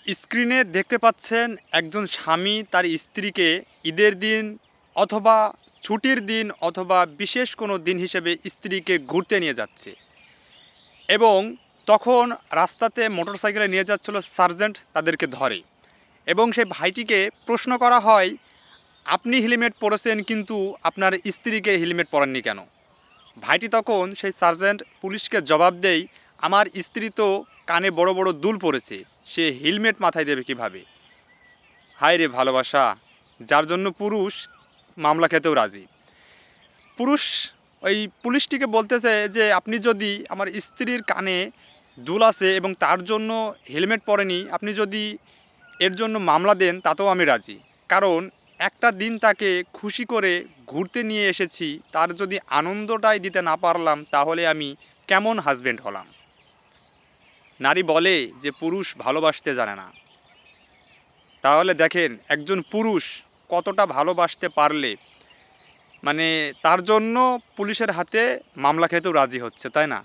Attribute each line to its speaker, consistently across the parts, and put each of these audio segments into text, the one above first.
Speaker 1: স্ক্রিনে দেখতে পাচ্ছেন একজন স্বামী তার স্ত্রীকে ঈদের দিন অথবা ছুটির দিন অথবা বিশেষ কোনো দিন হিসেবে স্ত্রীকে ঘুরতে নিয়ে যাচ্ছে এবং তখন রাস্তাতে মোটরসাইকেলে নিয়ে যাচ্ছিল সার্জেন্ট তাদেরকে ধরে এবং সেই ভাইটিকে প্রশ্ন করা হয়, আপনি হেলমেট পরেছেন কিন্তু আপনার স্ত্রীকে হেলমেট পরাননি কেন? ভাইটি তখন সেই সার্জেন্ট পুলিশকে জবাব দেয়, আমার স্ত্রী তো কানে বড় বড় দুল পড়েছে, সে হেলমেট মাথায় দেবে কিভাবে? হায় রে ভালোবাসা, যার জন্য পুরুষ মামলা খেতেও রাজি। পুরুষ ওই পুলিশটিকে বলতেছে যে আপনি যদি আমার স্ত্রীর কানে দুল আছে এবং তার জন্য হেলমেট পরেনি, আপনি যদি এর জন্য মামলা দেন তাতেও আমি রাজি। কারণ একটা দিন তাকে খুশি করে ঘুরতে নিয়ে এসেছি, তার যদি আনন্দটাই দিতে না পারলাম তাহলে আমি কেমন হাজব্যান্ড হলাম? নারী বলে যে পুরুষ ভালোবাসতে জানে না। তাহলে দেখেন একজন পুরুষ কতটা ভালোবাসতে পারলে মানে তার জন্য পুলিশের হাতে মামলা খেতেও রাজি হচ্ছে, তাই না?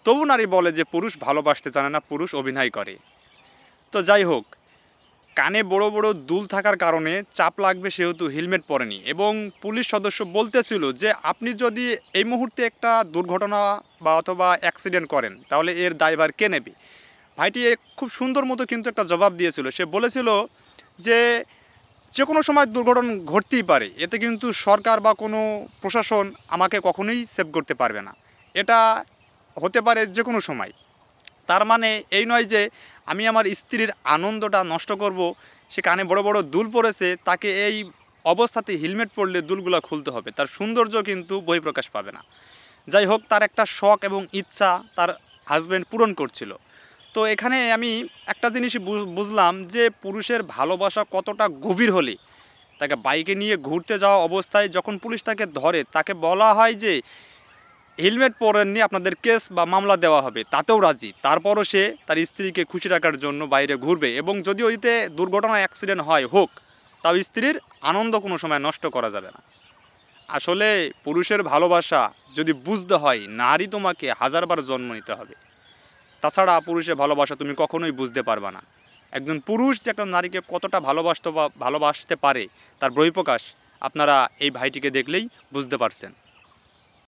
Speaker 1: তবু নারী বলে যে পুরুষ ভালোবাসতে জানে না, পুরুষ অভিনয় করে। তো যাই হোক, কানে বড় বড় দুল থাকার কারণে চাপ লাগবে সেহেতু হেলমেট পরেনি এবং পুলিশ সদস্য বলতেছিল যে আপনি যদি এই মুহূর্তে একটা দুর্ঘটনা বা অথবা অ্যাক্সিডেন্ট করেন তাহলে এর দায়ভার কে নেবে? ভাইটি খুব সুন্দর মতো কিন্তু একটা জবাব দিয়েছিল। সে বলেছিল যে যে কোনো সময় দুর্ঘটনা ঘটতেই পারে, এতে কিন্তু সরকার বা কোনো প্রশাসন আমাকে কখনোই সেভ করতে পারবে না। এটা হতে পারে যে কোনো সময়। তার মানে এই নয় যে আমি আমার স্ত্রীর আনন্দটা নষ্ট করব। সে কানে বড় বড় দুল পড়েছে, তাকে এই অবস্থাতে হেলমেট পরলে দুলগুলো খুলতে হবে, তার সৌন্দর্য কিন্তু বহিঃপ্রকাশ পাবে না। যাই হোক, তার একটা শখ এবং ইচ্ছা তার হাজব্যান্ড পূরণ করছিল। তো এখানে আমি একটা জিনিসই বুঝলাম যে পুরুষের ভালোবাসা কতটা গভীর হলে তাকে বাইকে নিয়ে ঘুরতে যাওয়া অবস্থায় যখন পুলিশ তাকে ধরে, তাকে বলা হয় যে হেলমেট পরেননি, আপনাদের কেস বা মামলা দেওয়া হবে, তাতেও রাজি। তারপরও সে তার স্ত্রীকে খুশি রাখার জন্য বাইরে ঘুরবে এবং যদি ওইতে দুর্ঘটনা অ্যাক্সিডেন্ট হয় হোক, তাও স্ত্রীর আনন্দ কোনো সময় নষ্ট করা যাবে না। আসলে পুরুষের ভালোবাসা যদি বুঝতে হয়, নারী তোমাকে হাজারবার জন্ম নিতে হবে। তাছাড়া পুরুষের ভালোবাসা তুমি কখনোই বুঝতে পারবা না। একজন পুরুষ যে একটা নারীকে কতটা ভালোবাসতে বা ভালোবাসতে পারে তার বহিঃপ্রকাশ আপনারা এই ভাইটিকে দেখলেই বুঝতে পারছেন।